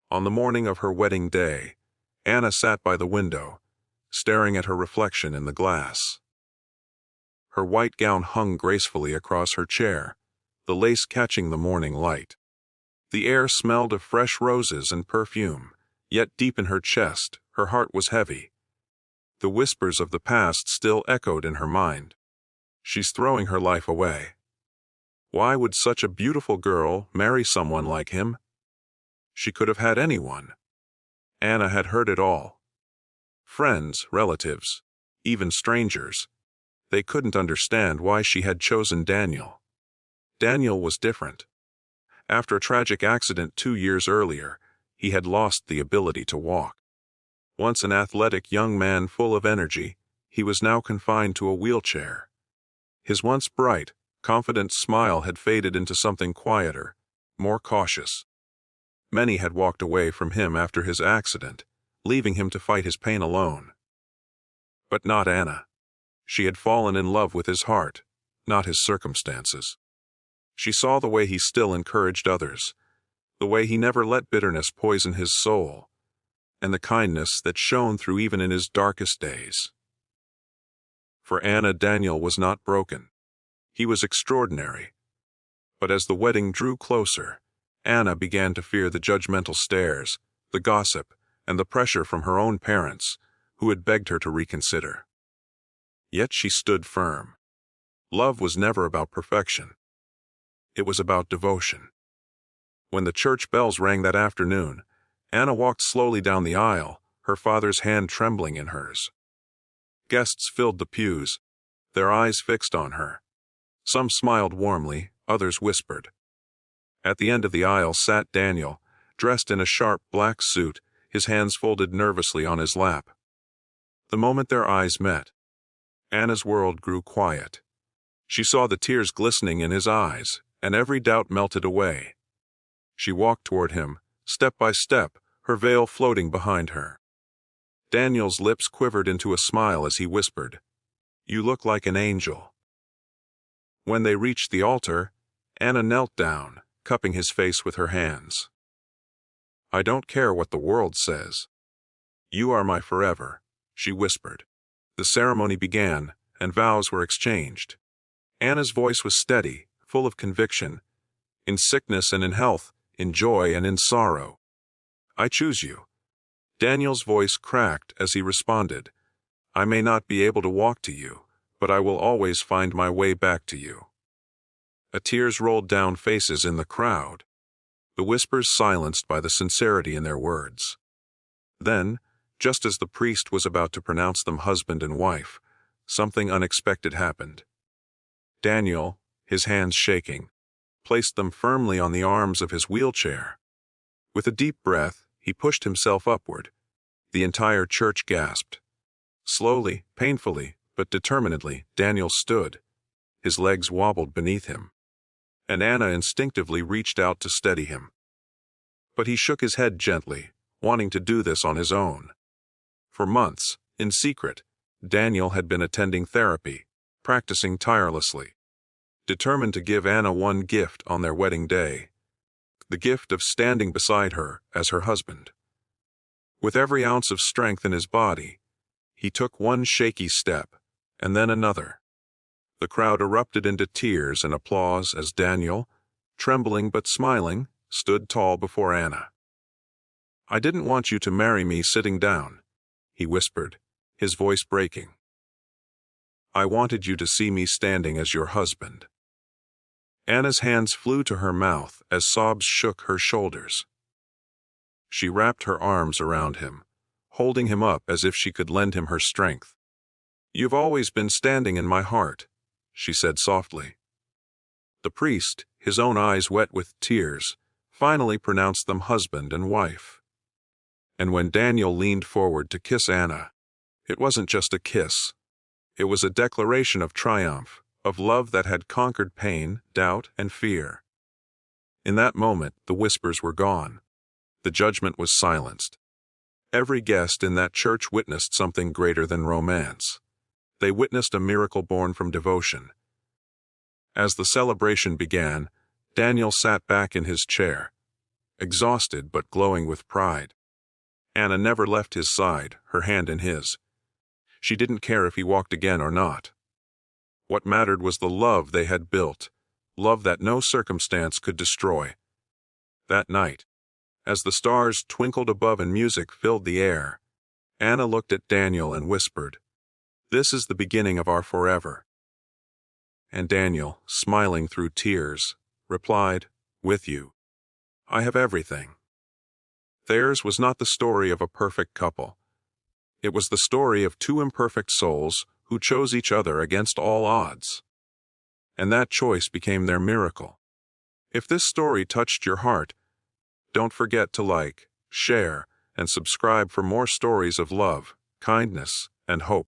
On the morning of her wedding day, Anna sat by the window, staring at her reflection in the glass. Her white gown hung gracefully across her chair, the lace catching the morning light. The air smelled of fresh roses and perfume, yet deep in her chest, her heart was heavy. The whispers of the past still echoed in her mind. She's throwing her life away. Why would such a beautiful girl marry someone like him? She could have had anyone. Anna had heard it all. Friends, relatives, even strangers. They couldn't understand why she had chosen Daniel. Daniel was different. After a tragic accident 2 years earlier, he had lost the ability to walk. Once an athletic young man full of energy, he was now confined to a wheelchair. His once bright, confident smile had faded into something quieter, more cautious. Many had walked away from him after his accident, leaving him to fight his pain alone. But not Anna. She had fallen in love with his heart, not his circumstances. She saw the way he still encouraged others, the way he never let bitterness poison his soul, and the kindness that shone through even in his darkest days. For Anna, Daniel was not broken. He was extraordinary. But as the wedding drew closer, Anna began to fear the judgmental stares, the gossip, and the pressure from her own parents, who had begged her to reconsider. Yet she stood firm. Love was never about perfection. It was about devotion. When the church bells rang that afternoon, Anna walked slowly down the aisle, her father's hand trembling in hers. Guests filled the pews, their eyes fixed on her. Some smiled warmly, others whispered. At the end of the aisle sat Daniel, dressed in a sharp black suit, his hands folded nervously on his lap. The moment their eyes met, Anna's world grew quiet. She saw the tears glistening in his eyes, and every doubt melted away. She walked toward him, step by step, her veil floating behind her. Daniel's lips quivered into a smile as he whispered, "You look like an angel." When they reached the altar, Anna knelt down, cupping his face with her hands. "I don't care what the world says. You are my forever," she whispered. The ceremony began, and vows were exchanged. Anna's voice was steady, full of conviction. In sickness and in health, in joy and in sorrow. "I choose you." Daniel's voice cracked as he responded, "I may not be able to walk to you, but I will always find my way back to you." Tears rolled down faces in the crowd, the whispers silenced by the sincerity in their words. Then, just as the priest was about to pronounce them husband and wife, something unexpected happened. Daniel, his hands shaking, placed them firmly on the arms of his wheelchair. With a deep breath, he pushed himself upward. The entire church gasped. Slowly, painfully, but determinedly, Daniel stood. His legs wobbled beneath him, and Anna instinctively reached out to steady him. But he shook his head gently, wanting to do this on his own. For months, in secret, Daniel had been attending therapy, practicing tirelessly, determined to give Anna one gift on their wedding day, the gift of standing beside her as her husband. With every ounce of strength in his body, he took one shaky step, and then another. The crowd erupted into tears and applause as Daniel, trembling but smiling, stood tall before Anna. "I didn't want you to marry me sitting down," he whispered, his voice breaking. "I wanted you to see me standing as your husband." Anna's hands flew to her mouth as sobs shook her shoulders. She wrapped her arms around him, holding him up as if she could lend him her strength. "You've always been standing in my heart," she said softly. The priest, his own eyes wet with tears, finally pronounced them husband and wife. And when Daniel leaned forward to kiss Anna, it wasn't just a kiss. It was a declaration of triumph, of love that had conquered pain, doubt, and fear. In that moment, the whispers were gone. The judgment was silenced. Every guest in that church witnessed something greater than romance. They witnessed a miracle born from devotion. As the celebration began, Daniel sat back in his chair, exhausted but glowing with pride. Anna never left his side, her hand in his. She didn't care if he walked again or not. What mattered was the love they had built, love that no circumstance could destroy. That night, as the stars twinkled above and music filled the air, Anna looked at Daniel and whispered, "This is the beginning of our forever." And Daniel, smiling through tears, replied, "With you, I have everything." Theirs was not the story of a perfect couple. It was the story of two imperfect souls who chose each other against all odds. And that choice became their miracle. If this story touched your heart, don't forget to like, share, and subscribe for more stories of love, kindness, and hope.